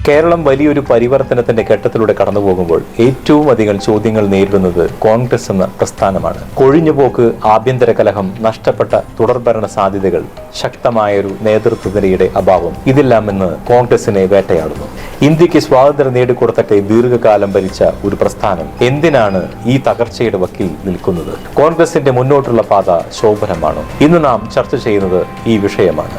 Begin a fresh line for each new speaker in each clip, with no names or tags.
കേരളം വലിയൊരു പരിവർത്തനത്തിന്റെ ഘട്ടത്തിലൂടെ കടന്നുപോകുമ്പോൾ ഏറ്റവും അധികം ചോദ്യങ്ങൾ നേരിടുന്നത് കോൺഗ്രസ് എന്ന പ്രസ്ഥാനമാണ്. കൊഴിഞ്ഞുപോക്ക്, ആഭ്യന്തര കലഹം, നഷ്ടപ്പെട്ട തുടർഭരണ സാധ്യതകൾ, ശക്തമായൊരു നേതൃത്വനിരയുടെ അഭാവം, ഇതെല്ലാം ഇന്ന് കോൺഗ്രസിനെ വേട്ടയാടുന്നു. ഇന്ത്യക്ക് സ്വാതന്ത്ര്യം നേടിക്കൊടുത്തൊക്കെ ദീർഘകാലം ഭരിച്ച ഒരു പ്രസ്ഥാനം എന്തിനാണ് ഈ തകർച്ചയുടെ വക്കിൽ നിൽക്കുന്നത്? കോൺഗ്രസിന്റെ മുന്നോട്ടുള്ള പാത ശോഭനമാണോ? ഇന്ന് നാം ചർച്ച ചെയ്യുന്നത് ഈ വിഷയമാണ്.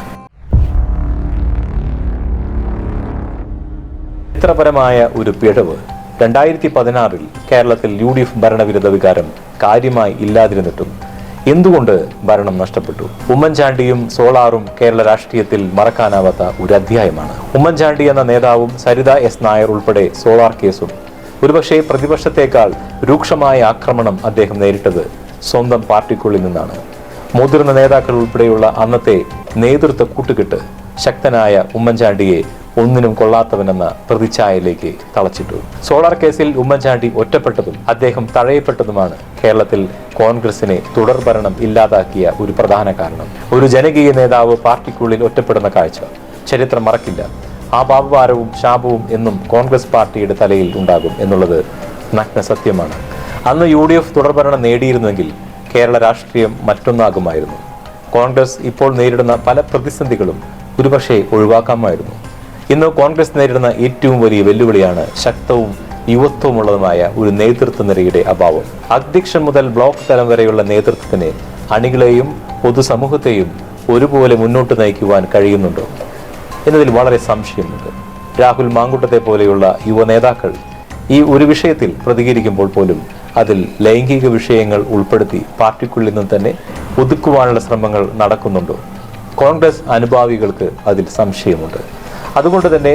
ചരിത്രപരമായ ഒരു പിഴവ് 2016 കേരളത്തിൽ UDF ഭരണവിരുദ്ധ വികാരം കാര്യമായി ഇല്ലാതിരുന്നിട്ടും എന്തുകൊണ്ട് ഭരണം നഷ്ടപ്പെട്ടു? ഉമ്മൻചാണ്ടിയും സോളാറും കേരള രാഷ്ട്രീയത്തിൽ മറക്കാനാവാത്ത ഒരു അധ്യായമാണ്. ഉമ്മൻചാണ്ടി എന്ന നേതാവും സരിത എസ് നായർ ഉൾപ്പെടെ സോളാർ കേസും ഒരുപക്ഷെ പ്രതിപക്ഷത്തെക്കാൾ രൂക്ഷമായ ആക്രമണം അദ്ദേഹം നേരിട്ടത് സ്വന്തം പാർട്ടിക്കുള്ളിൽ നിന്നാണ്. മുതിർന്ന നേതാക്കൾ ഉൾപ്പെടെയുള്ള അന്നത്തെ നേതൃത്വ കൂട്ടുകെട്ട് ശക്തനായ ഉമ്മൻചാണ്ടിയെ ഒന്നിനും കൊള്ളാത്തവനെന്ന പ്രതിച്ഛായയിലേക്ക് തളച്ചിട്ടു. സോളാർ കേസിൽ ഉമ്മൻചാണ്ടി ഒറ്റപ്പെട്ടതും അദ്ദേഹം തഴയപ്പെട്ടതുമാണ് കേരളത്തിൽ കോൺഗ്രസിനെ തുടർഭരണം ഇല്ലാതാക്കിയ ഒരു പ്രധാന കാരണം. ഒരു ജനകീയ നേതാവ് പാർട്ടിക്കുള്ളിൽ ഒറ്റപ്പെടുന്ന കാഴ്ച ചരിത്രം മറക്കില്ല. ആ പാപഭാരവും ശാപവും എന്നും കോൺഗ്രസ് പാർട്ടിയുടെ തലയിൽ ഉണ്ടാകും എന്നുള്ളത് നഗ്ന സത്യമാണ്. അന്ന് UDF തുടർഭരണം നേടിയിരുന്നെങ്കിൽ കേരള രാഷ്ട്രീയം മറ്റൊന്നാകുമായിരുന്നു. കോൺഗ്രസ് ഇപ്പോൾ നേരിടുന്ന പല പ്രതിസന്ധികളും ഒരുപക്ഷെ ഒഴിവാക്കാമായിരുന്നു. ഇന്ന് കോൺഗ്രസ് നേരിടുന്ന ഏറ്റവും വലിയ വെല്ലുവിളിയാണ് ശക്തവും യുവത്വമുള്ളതുമായ ഒരു നേതൃത്വ നിരയുടെ അഭാവം. അധ്യക്ഷൻ മുതൽ ബ്ലോക്ക് തലം വരെയുള്ള നേതൃത്വത്തിന് അണികളെയും പൊതുസമൂഹത്തെയും ഒരുപോലെ മുന്നോട്ട് നയിക്കുവാൻ കഴിയുന്നുണ്ടോ എന്നതിൽ വളരെ സംശയമുണ്ട്. രാഹുൽ മാങ്കുട്ടത്തെ പോലെയുള്ള യുവ നേതാക്കൾ ഈ ഒരു വിഷയത്തിൽ പ്രതികരിക്കുമ്പോൾ പോലും അതിൽ ലൈംഗിക വിഷയങ്ങൾ ഉൾപ്പെടുത്തി പാർട്ടിക്കുള്ളിൽ നിന്ന് തന്നെ ഒതുക്കുവാനുള്ള ശ്രമങ്ങൾ നടക്കുന്നുണ്ടോ? കോൺഗ്രസ് അനുഭാവികൾക്ക് അതിൽ സംശയമുണ്ട്. അതുകൊണ്ട് തന്നെ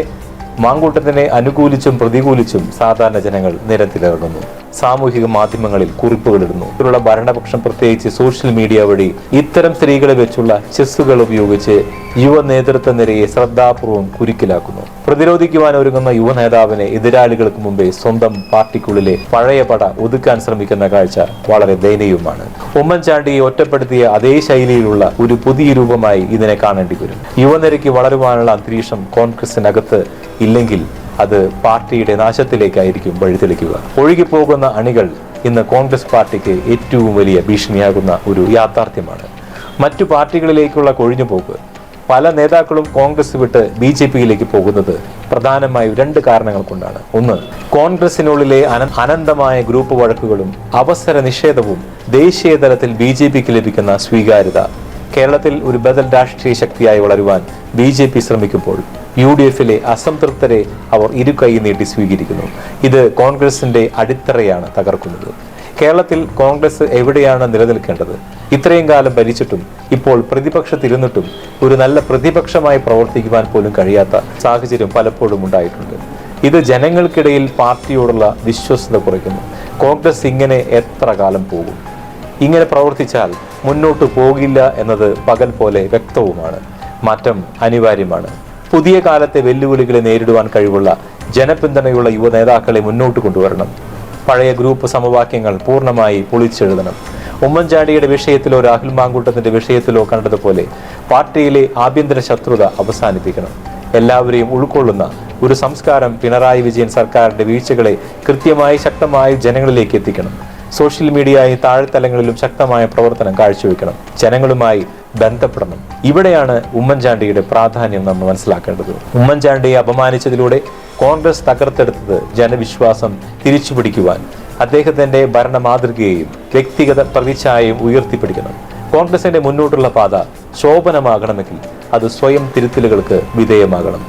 മാങ്കൂട്ടത്തിനെ അനുകൂലിച്ചും പ്രതികൂലിച്ചും സാധാരണ ജനങ്ങൾ നിരത്തിലിറങ്ങുന്നു. സാമൂഹിക മാധ്യമങ്ങളിൽ കുറിപ്പുകളിടുന്നു. ഇതിലുള്ള ഭരണപക്ഷം പ്രത്യേകിച്ച് സോഷ്യൽ മീഡിയ വഴി ഇത്തരം സ്ത്രീകളെ വെച്ചുള്ള ചെസ്സുകൾ ഉപയോഗിച്ച് യുവ നേതൃത്വ നിരയെ ശ്രദ്ധാപൂർവം കുരുക്കിലാക്കുന്നു. പ്രതിരോധിക്കുവാൻ ഒരുങ്ങുന്ന യുവ നേതാവിനെ എതിരാളികൾക്ക് മുമ്പേ സ്വന്തം പാർട്ടിക്കുള്ളിലെ പഴയ പട ഒതുക്കാൻ ശ്രമിക്കുന്ന കാഴ്ച വളരെ ദയനീയവുമാണ്. ഉമ്മൻചാണ്ടിയെ ഒറ്റപ്പെടുത്തിയ അതേ ശൈലിയിലുള്ള ഒരു പുതിയ രൂപമായി ഇതിനെ കാണേണ്ടി വരും. യുവനിരയ്ക്ക് വളരുവാനുള്ള അന്തരീക്ഷം കോൺഗ്രസിനകത്ത് ഇല്ലെങ്കിൽ അത് പാർട്ടിയുടെ നാശത്തിലേക്കായിരിക്കും വഴിതെളിക്കുക. ഒഴുകിപ്പോകുന്ന അണികൾ ഇന്ന് കോൺഗ്രസ് പാർട്ടിക്ക് ഏറ്റവും വലിയ ഭീഷണിയാകുന്ന ഒരു യാഥാർത്ഥ്യമാണ്. മറ്റു പാർട്ടികളിലേക്കുള്ള കൊഴിഞ്ഞുപോക്ക്, പല നേതാക്കളും കോൺഗ്രസ് വിട്ട് BJPയിലേക്ക് പോകുന്നത് പ്രധാനമായും 2 കാരണങ്ങൾ കൊണ്ടാണ്. ഒന്ന്, കോൺഗ്രസിനുള്ളിലെ അനന്തമായ ഗ്രൂപ്പ് വഴക്കുകളും അവസര നിഷേധവും ദേശീയ തലത്തിൽ BJPക്ക് ലഭിക്കുന്ന സ്വീകാര്യത. കേരളത്തിൽ ഒരു ബദൽ രാഷ്ട്രീയ ശക്തിയായി വളരുവാൻ BJP ശ്രമിക്കുമ്പോൾ UDFിലെ അസംതൃപ്തരെ അവർ ഇരുകൈ നീട്ടി സ്വീകരിക്കുന്നു. ഇത് കോൺഗ്രസിന്റെ അടിത്തറയാണ് തകർക്കുന്നത്. കേരളത്തിൽ കോൺഗ്രസ് എവിടെയാണ് നിലനിൽക്കേണ്ടത്? ഇത്രയും കാലം ഭരിച്ചിട്ടും ഇപ്പോൾ പ്രതിപക്ഷത്തിരുന്നിട്ടും ഒരു നല്ല പ്രതിപക്ഷമായി പ്രവർത്തിക്കുവാൻ പോലും കഴിയാത്ത സാഹചര്യം പലപ്പോഴും ഉണ്ടായിട്ടുണ്ട്. ഇത് ജനങ്ങൾക്കിടയിൽ പാർട്ടിയോടുള്ള വിശ്വസ്തത കുറയ്ക്കുന്നു. കോൺഗ്രസ് ഇങ്ങനെ എത്ര കാലം പോകും? ഇങ്ങനെ പ്രവർത്തിച്ചാൽ മുന്നോട്ട് പോകില്ല എന്നത് പകൽ പോലെ വ്യക്തവുമാണ്. മാറ്റം അനിവാര്യമാണ്. പുതിയ കാലത്തെ വെല്ലുവിളികളെ നേരിടുവാൻ കഴിവുള്ള ജനപിന്തുണയുള്ള യുവ നേതാക്കളെ മുന്നോട്ട് കൊണ്ടുവരണം. പഴയ ഗ്രൂപ്പ് സമവാക്യങ്ങൾ പൂർണ്ണമായി പൊളിച്ചെഴുതണം. ഉമ്മൻചാണ്ടിയുടെ വിഷയത്തിലോ രാഹുൽ മാങ്കൂട്ടത്തിന്റെ വിഷയത്തിലോ കണ്ടതുപോലെ പാർട്ടിയിലെ ആഭ്യന്തര ശത്രുത അവസാനിപ്പിക്കണം. എല്ലാവരെയും ഉൾക്കൊള്ളുന്ന ഒരു സംസ്കാരം പിണറായി വിജയൻ സർക്കാരിന്റെ വീഴ്ചകളെ കൃത്യമായി ശക്തമായി ജനങ്ങളിലേക്ക് എത്തിക്കണം. സോഷ്യൽ മീഡിയയിൽ താഴ്ത്തലങ്ങളിലും ശക്തമായ പ്രവർത്തനം കാഴ്ചവെക്കണം. ജനങ്ങളുമായി ബന്ധപ്പെടണം. ഇവിടെയാണ് ഉമ്മൻചാണ്ടിയുടെ പ്രാധാന്യം നമ്മൾ മനസ്സിലാക്കേണ്ടത്. ഉമ്മൻചാണ്ടിയെ അപമാനിച്ചതിലൂടെ കോൺഗ്രസ് തകർത്തെടുത്തത് ജനവിശ്വാസം തിരിച്ചുപിടിക്കുവാൻ അദ്ദേഹത്തിന്റെ ഭരണ മാതൃകയെയും വ്യക്തിഗത പ്രതിച്ഛായയും ഉയർത്തിപ്പിടിക്കണം. കോൺഗ്രസിന്റെ മുന്നോട്ടുള്ള പാത ശോഭനമാകണമെങ്കിൽ അത് സ്വയം തിരുത്തലുകൾക്ക് വിധേയമാകണം.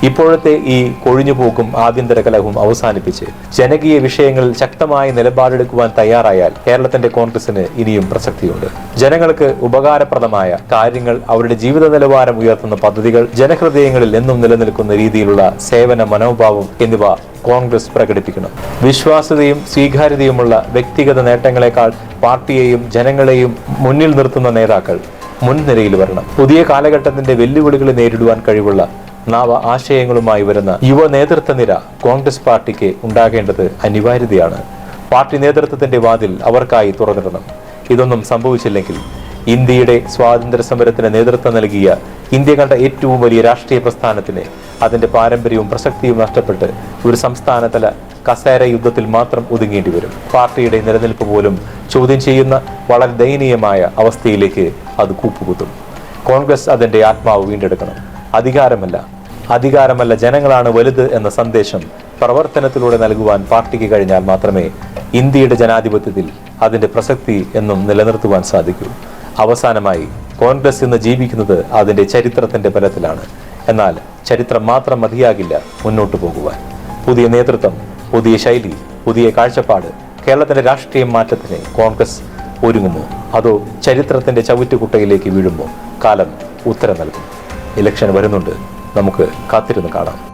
ഇപ്പോഴത്തെ ഈ കൊഴിഞ്ഞുപോക്കും ആഭ്യന്തര കലഹവും അവസാനിപ്പിച്ച് ജനകീയ വിഷയങ്ങളിൽ ശക്തമായ നിലപാടെടുക്കുവാൻ തയ്യാറായാൽ കേരളത്തിന്റെ കോൺഗ്രസിന് ഇനിയും പ്രസക്തിയുണ്ട്. ജനങ്ങൾക്ക് ഉപകാരപ്രദമായ കാര്യങ്ങൾ, അവരുടെ ജീവിത നിലവാരം ഉയർത്തുന്ന പദ്ധതികൾ, ജനഹൃദയങ്ങളിൽ എന്നും നിലനിൽക്കുന്ന രീതിയിലുള്ള സേവന മനോഭാവം എന്നിവ കോൺഗ്രസ് പ്രകടിപ്പിക്കണം. വിശ്വാസ്യതയും സ്വീകാര്യതയുമുള്ള വ്യക്തിഗത നേട്ടങ്ങളെക്കാൾ പാർട്ടിയെയും ജനങ്ങളെയും മുന്നിൽ നിർത്തുന്ന നേതാക്കൾ മുൻനിരയിൽ വരണം. പുതിയ കാലഘട്ടത്തിന്റെ വെല്ലുവിളികളെ നേരിടുവാൻ കഴിവുള്ള നവ ആശയങ്ങളുമായി വരുന്ന യുവ നേതൃത്വ നിര കോൺഗ്രസ് പാർട്ടിക്ക് ഉണ്ടാകേണ്ടത് അനിവാര്യതയാണ്. പാർട്ടി നേതൃത്വത്തിന്റെ വാതിൽ അവർക്കായി തുറന്നിടണം. ഇതൊന്നും സംഭവിച്ചില്ലെങ്കിൽ ഇന്ത്യയുടെ സ്വാതന്ത്ര്യ സമരത്തിന് നേതൃത്വം നൽകിയ ഇന്ത്യ കണ്ട ഏറ്റവും വലിയ രാഷ്ട്രീയ പ്രസ്ഥാനത്തിന് അതിന്റെ പാരമ്പര്യവും പ്രസക്തിയും നഷ്ടപ്പെട്ട് ഒരു സംസ്ഥാനതല കസേര യുദ്ധത്തിൽ മാത്രം ഒതുങ്ങേണ്ടി വരും. പാർട്ടിയുടെ നിലനിൽപ്പ് പോലും ചോദ്യം ചെയ്യുന്ന വളരെ ദയനീയമായ അവസ്ഥയിലേക്ക് അത് കൂപ്പുകുത്തും. കോൺഗ്രസ് അതിന്റെ ആത്മാവ് വീണ്ടെടുക്കണം. അധികാരമല്ല ജനങ്ങളാണ് വലുത് എന്ന സന്ദേശം പ്രവർത്തനത്തിലൂടെ നൽകുവാൻ പാർട്ടിക്ക് കഴിഞ്ഞാൽ മാത്രമേ ഇന്ത്യയുടെ ജനാധിപത്യത്തിൽ അതിന്റെ പ്രസക്തി എന്നും നിലനിർത്തുവാൻ സാധിക്കൂ. അവസാനമായി കോൺഗ്രസ് ഇന്ന് ജീവിക്കുന്നത് അതിന്റെ ചരിത്രത്തിന്റെ ബലത്തിലാണ്. എന്നാൽ ചരിത്രം മാത്രം മതിയാകില്ല മുന്നോട്ടു പോകുവാൻ. പുതിയ നേതൃത്വം, പുതിയ ശൈലി, പുതിയ കാഴ്ചപ്പാട്. കേരളത്തിന്റെ രാഷ്ട്രീയ മാറ്റത്തിന് കോൺഗ്രസ് ഒരുങ്ങുമോ, അതോ ചരിത്രത്തിന്റെ ചവിറ്റുകുട്ടയിലേക്ക് വീഴുമോ? കാലം ഉത്തരം നൽകും. ഇലക്ഷൻ വരുന്നുണ്ട്. നമുക്ക് കാത്തിരുന്ന് കാണാം.